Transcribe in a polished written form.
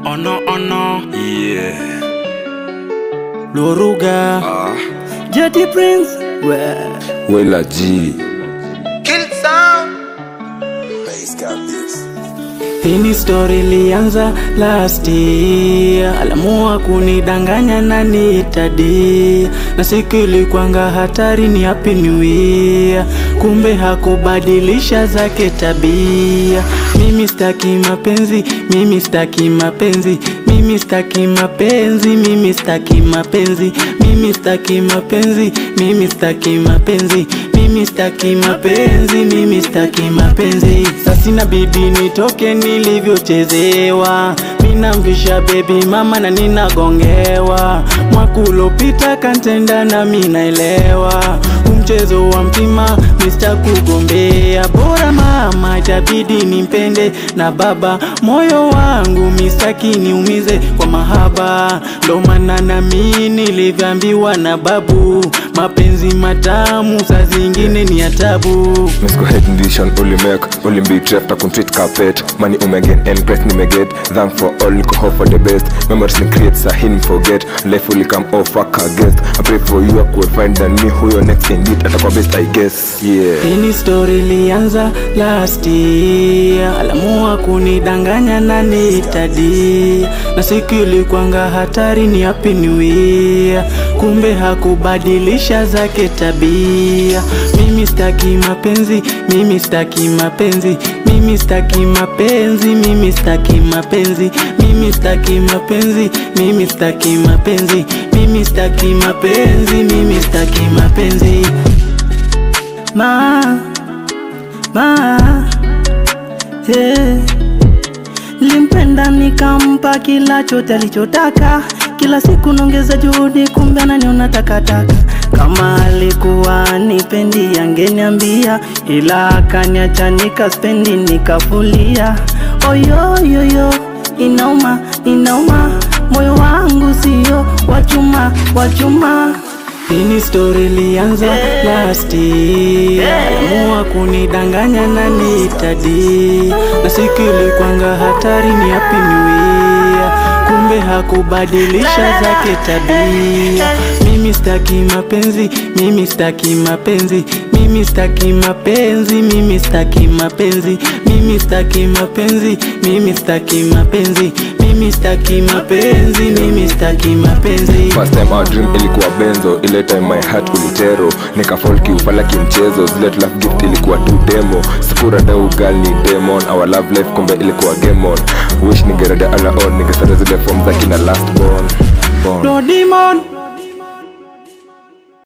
Oh no, yeah. Loruga, Jetty Prince, Wela G. Kill sound. Bass got this. hii story ilianza last year. Alamua kunidanganya na nitadia, na siku ilikuanga hatari, ni happy new year. Kumbe hakubadilisha zake tabia. Mimi staki mapenzi, mimi staki mapenzi, mimi staki mapenzi, mimi staki mapenzi, mimi staki mapenzi, mimi staki mapenzi, mimi staki mapenzi, mimi staki mapenzi. Sasa inabidi nitoke nilivyochezewa. Mina mvisha baby mama na ninagongewa. Mwaka uliopita kantenda na minaelewa. Mchezo wa mpima Mr. kugombea. Bora mama itabidi nimpende na baba. Moyo wangu mistaki niumize kwa mahaba. Ndo maana na mimi nilivyoambiwa na babu, mapenzi matamu saa zingine ni atabu. Let's go ahead and vision only make only be trapped to treat carpet. Money again and press ni get. Thank for all niko hope for the best. Memories ni create sa hidden forget. Life will come off fuck against. I pray for you I could find than me who your next indeed atakuwa best I guess. Yeah. Hii story ilianza last year. Alamua kunidanganya na nitadia, na siku ilikuanga hatari, ni happy new year. Kumbe hakubadilisha zake tabia. Mimi staki mapenzi, mimi staki mapenzi, mimi staki mapenzi, mimi staki mapenzi, mimi staki mapenzi, mimi staki mapenzi, mimi staki mapenzi, mimi staki mapenzi. Limpenda nikampa kila chote alichotaka. Kila siku nongeza juhudi, kumbe ananiona takataka. Kama alikuwa nipendi angeniambia, ila akaniacha nikaspendi nikafulia. Oyoyoyo, inauma, inauma, moyo wangu sio wachuma, wachuma. Hii story ilianza last year. Alamua kunidanganya na nitadia, na siku ilikuanga hatari, ni happy new year. Kumbe hakubadilisha zake tabia. Mimi staki mapenzi, mimi staki mapenzi, mimi staki mapenzi, mimi staki mapenzi, mimi staki mapenzi, mimi staki mapenzi, mimi staki mapenzi, mimi staki mapenzi. First time our dream ilikuwa benzo. Ile time my heart ulitero. Nika fall kiufala kimchezo. Zile love gift ilikuwa tu demo. Sipura da ugal ni demon. Our love life kumbe ilikuwa game on. Wish ningerada ala on. Ningesara zile form za kina last born. No demon